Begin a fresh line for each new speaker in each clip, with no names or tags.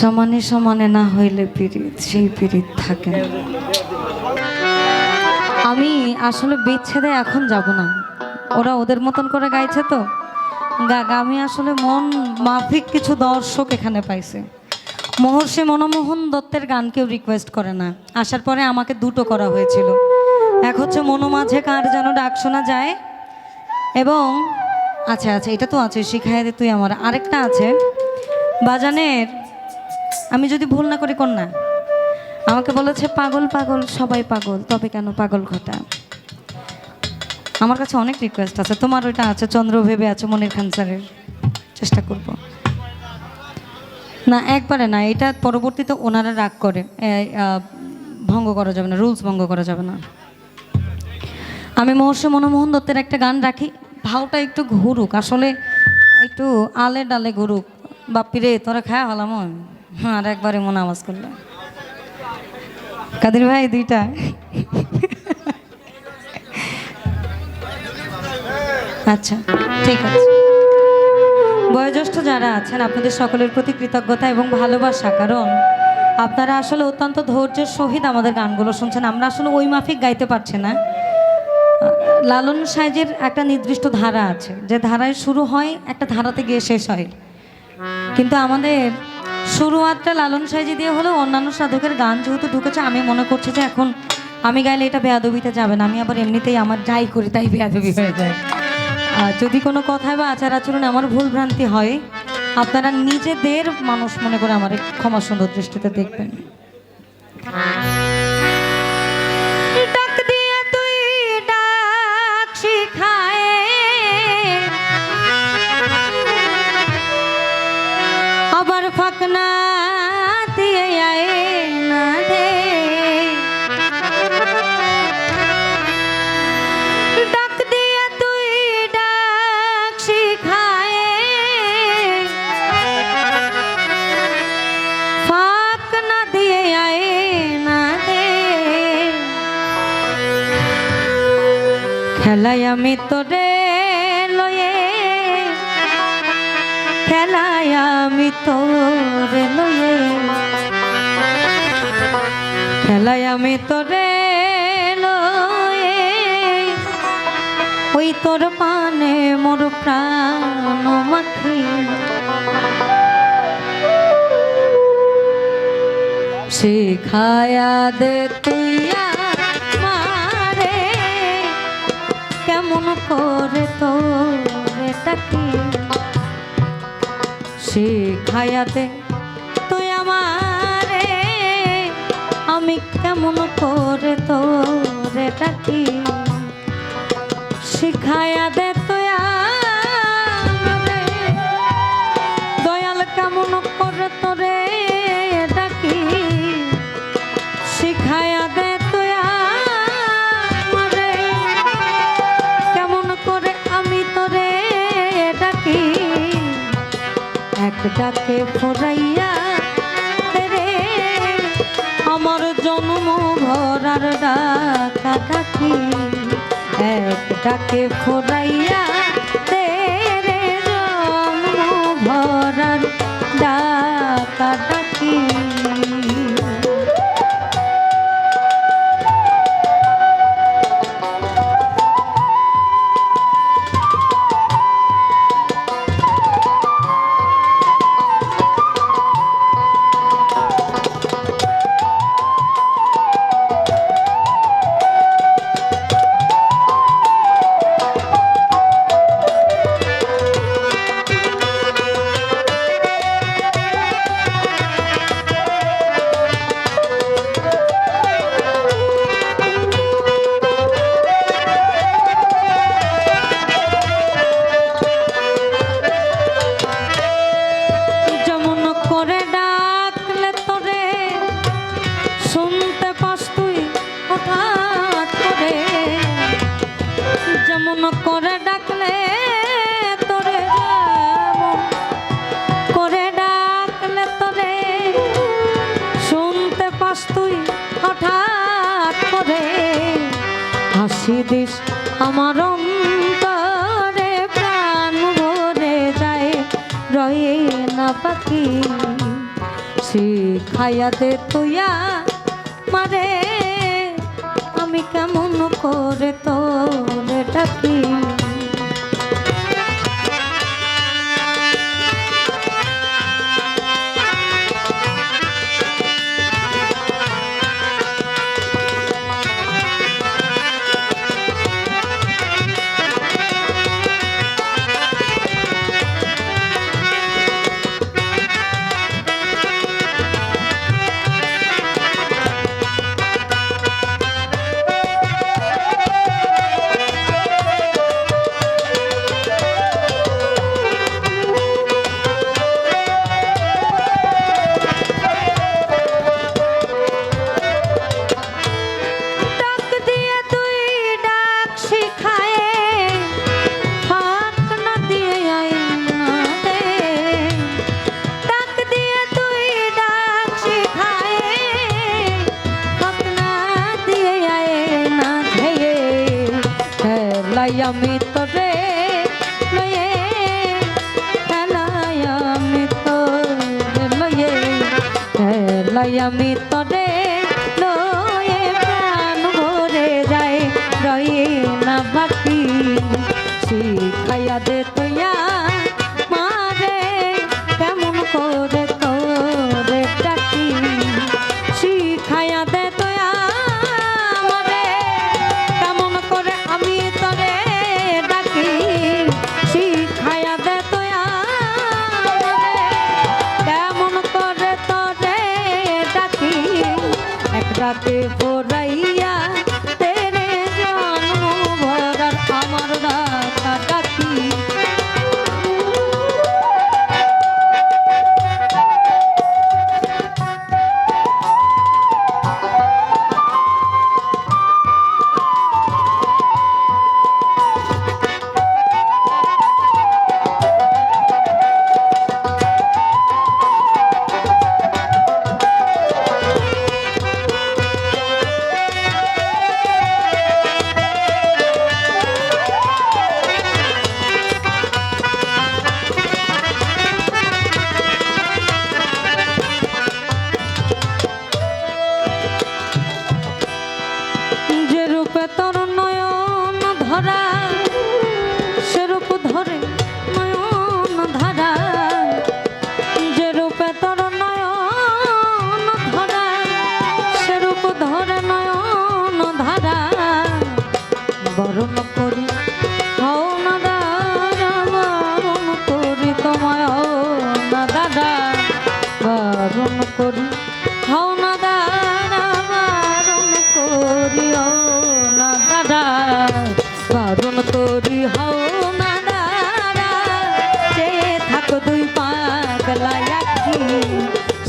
সমানে সমানে না হইলে পীড়িত সেই পীড়িত থাকে না। আমি আসলে বিচ্ছেদে এখন যাব না, ওরা ওদের মতন করে গাইছে তো আমি আসলে মন মাফিক কিছু দর্শক এখানে পাইছে। মহর্ষি মনমোহন দত্তের গান কেউ রিকোয়েস্ট করে না, আসার পরে আমাকে দুটো করা হয়েছিল। এক হচ্ছে মনো মাঝে কার যেন ডাক শোনা যায়, এবং আচ্ছা আচ্ছা এটা তো আছে শিখাই দে তুই আমার, আরেকটা আছে বাজানের, আমি যদি ভুল না করি কন্যা আমাকে বলেছে পাগল পাগল সবাই পাগল তবে কেন পাগল ঘটা। আমার কাছে অনেক রিকোয়েস্ট আছে, তোমার ওইটা আছে চন্দ্র ভেবে আছে মনির খান স্যারের, চেষ্টা করব না একবারে না, এটা পরবর্তীতে ওনারা রাগ করে, ভঙ্গ করা যাবে না, রুলস ভঙ্গ করা যাবে না। আমি মহর্ষি মনমোহন দত্তের একটা গান রাখি, ভাওটা একটু ঘুরুক, আসলে একটু আলে ডালে ঘুরুক। বাপ্পিরে তোরা খায়া হলাম হ্যাঁ, আর একবারে মনে আওয়াজ করলে কাদের ভাই দুইটা আচ্ছা ঠিক আছে। বয়োজ্যেষ্ঠ যারা আছেন আপনাদের সকলের প্রতি কৃতজ্ঞতা এবং ভালোবাসা, কারণ আপনারা আসলে অত্যন্ত ধৈর্যের সহিত আমাদের গানগুলো শুনছেন। আমরা আসলে ওই মাফিক গাইতে পারছি না, লালন সাইজের একটা নির্দিষ্ট ধারা আছে, যে ধারায় শুরু হয় একটা ধারাতে গিয়ে শেষ হয়, কিন্তু আমাদের শুরুয়াতটা লালন সাইজি দিয়ে হলেও অন্যান্য সাধকের গান যেহেতু ঢুকেছে, আমি মনে করছি যে এখন আমি গাইলে এটা বেয়াদবিতে যাবে না, আমি আবার এমনিতেই আমার যাই করি তাই বেয়াদবি হয়ে যায়। যদি কোনো কথায় বা আচার আচরণে আমার ভুল ভ্রান্তি হয়, আপনারা নিজেদের মানুষ মনে করে আমার ক্ষমা সুন্দর দৃষ্টিতে দেখবেন। ডাক দিয়ে তুই ডাক শিখায়, আবার ফাঁকনা দিয়ে আয় না দে, ডাক দিয়ে তুই ডাক শিখায়, ফাঁকনা দিয়ে আয় না দে, খেলায় আমি তোরে লয়ে, খেলায় আমি তোরে লয়ে, খেলায় আমি তোরে লয়ে, ওই তোর পানে মোর প্রাণ মাখি, শিখায়া দে তুই আমারে, কেমন করে তোরে ডাকি, শিখায়া দে তুই আমারে, আমি কেমন করে তোরে ডাকি, শিখায়া দে তুই আমারে, দয়াল কেমন করে তোরে ডাকি, শিখায়া দে তুই আমারে, কেমন করে আমি তোরে ডাকি, এক ডাকে ফোরাইয়া রে আমার জন্ম ভরার ডাকা ডাকি, এক ডাকে ফোরাইয়া রে জন্ম ভরার ডাকা ডাকি। করে ডাকলে তোরে, যেমন করে ডাকলে তোরে শুনতে পাস তুই হঠাৎ করে, হাসি দিস আমার অন্তরে, প্রাণ ভরে যায় রয়ে না পাখি, শিখাইয়া দে তুইয়া মারে আমি কেমন করে তোরে ডাকি। আমি তোরে লয়ে খেলাই আমি তোরে লয়ে খেলাই আমি তোরে লয়ে প্রাণ ভরে যায় রয়ে না বাকি। শিখাইয়া দে তুইয়া মারে কেমন করে তোরে ডাকি। শিখাইয়া দে তুইয়া মারে কেমন করে আমি তোরে ডাকি। শিখাইয়া দে তুইয়া মারে কেমন করে তোরে ডাকি। এক রাতে ভোরাইয়া তেরে জন্ম ভরার আমার ডাকা ডাকি। তোর নয়ন ধরা সেরূপ ধরে নয়ন ধারা। যে রূপে তোর নয়ন ধরা সেরূপ ধরে নয়ন ধারা। বরণ করি হও না দাদা বরণ করি তোমায় হও না দাদা বরণ করি হও না দাদা বরণ করি বারণ করি হও না দাদা যে থাকো দুই পাগলা আখি।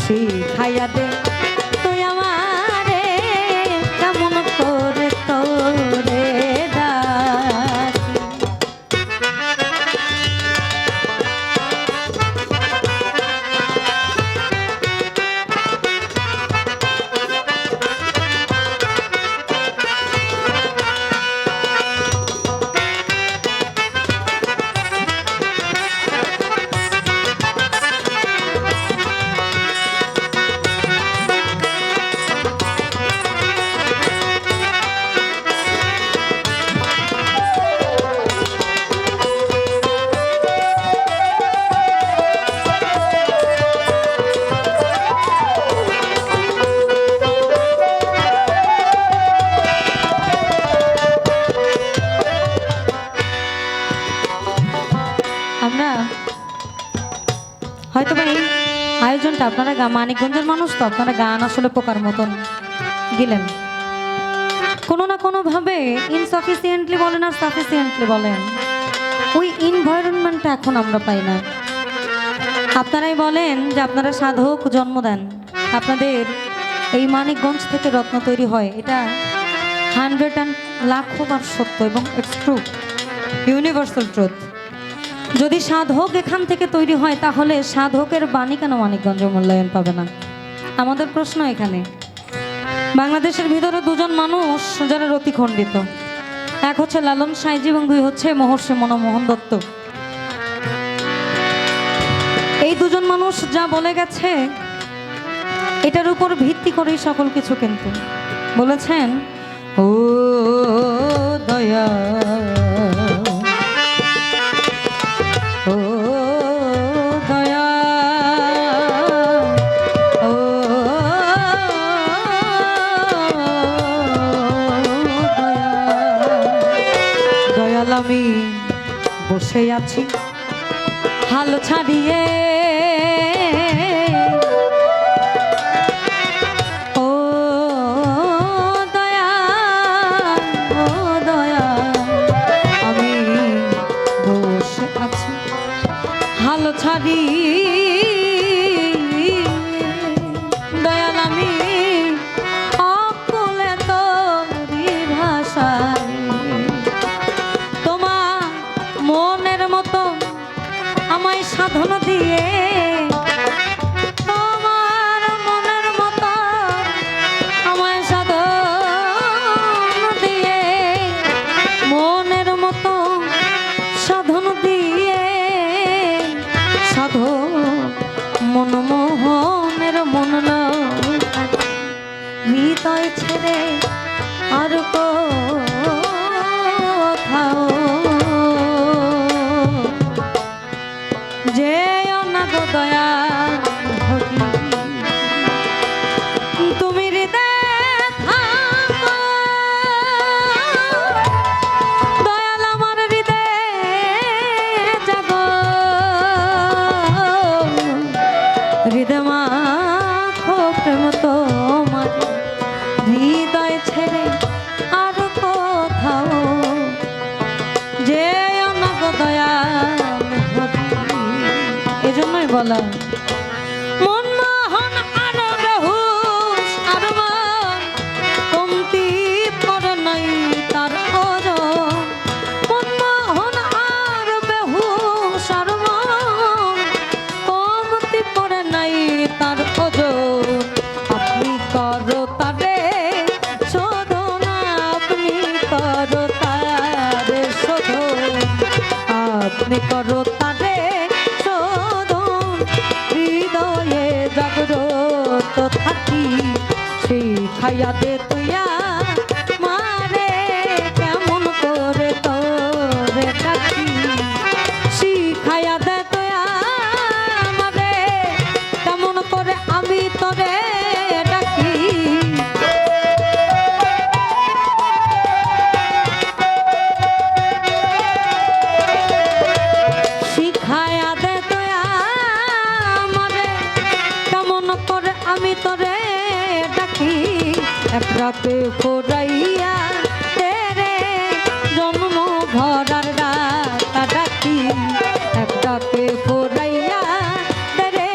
শিখাইয়া দে তুই আমারে কেমন করে তোরে ডাকি। আমরা হয়তো বা এই আয়োজনটা আপনারা মানিকগঞ্জের মানুষ তো আপনারা গান আসলে পোকার মতন গেলেন কোনো না কোনোভাবে ইনসাফিসিয়েন্টলি বলেন আর সাফিসিয়েন্টলি বলেন ওই এনভায়রনমেন্টটা এখন আমরা পাই না। আপনারাই বলেন যে আপনারা সাধক জন্ম দেন, আপনাদের এই মানিকগঞ্জ থেকে রত্ন তৈরি হয়, এটা 100 সত্য এবং ইটস ট্রু, ইউনিভার্সাল ট্রুথ। যদি সাধক এখান থেকে তৈরি হয় তাহলে সাধকের বাণী কেন মানিকগঞ্জে মূল্যায়ন পাবে না? আমাদের প্রশ্ন এখানে। বাংলাদেশের ভিতরে দুজন মানুষ যারা রতিখণ্ডিত, এক হচ্ছে লালন সাঁইজি এবং দুই হচ্ছে মহর্ষি মনমোহন দত্ত। এই দুজন মানুষ যা বলে গেছে এটার উপর ভিত্তি করেই সকল কিছু কিন্তু বলেছেন। ও দয়া ও দয়া ও দয়া দয়াল আমি বসে আছি হাল ছাড়িয়ে ছাড়ি দয়াল আমি অকুলে তোরি ভাষায় তোমার মনের মতো আমায় সাধন দিয়ে তোমার মনের মতো আমায় সাধন দিয়ে মনের মতো সাধন দিয়ে সাধো মনমোহনের মন হৃদয় ছেড়ে আর কোথাও যে অনাগ দয়া তুমি হৃদয় থাকো দয়াল আমার হৃদয় জাগো হৃদয় মাখো প্রেম তোমার হৃদয় ছেড়ে আর কোথাও যে অনাগ দয়াল এজন্যই বলা মনমোহন আর বেহুশ আর মন কমতি পড়ে নাই তার ওজন মনমোহন আর বেহুশ আর মন কমতি পড়ে নাই তার ওজন আপনি করো তারে শোধন আপনি করো তারে শোধন আপনি করো তারে শোধন হৃদয়ে জাগ্রত থাকি সেই খাইয়া দে তুইয়া মারে কেমন করে তোরে ডাকি শিখাইয়া দে তুইয়া মারে কেমন করে আমি তোরে ডাকি শিখাইয়া দে তুইয়া মারে কেমন করে আমি তোরে ডাকি এক রাতে ফোরাইয়া তেরে জন্ম ভরার ডাকা ডাকি এক রাতে ফোরাইয়া তেরে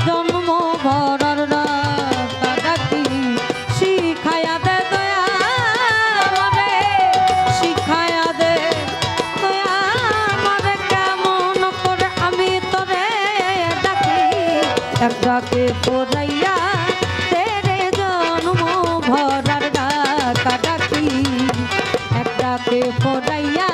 জন্ম ভরার ডাকা ডাকি শিখায়া দে দয়া মারে শিখায়া দে দয়া মারে কেমন করে আমি তোরে ডাকি এক রাতে ফোরাইয়া তেরে জন্ম ভরার ডাকা ডাকি এক রাতে ফোরাইয়া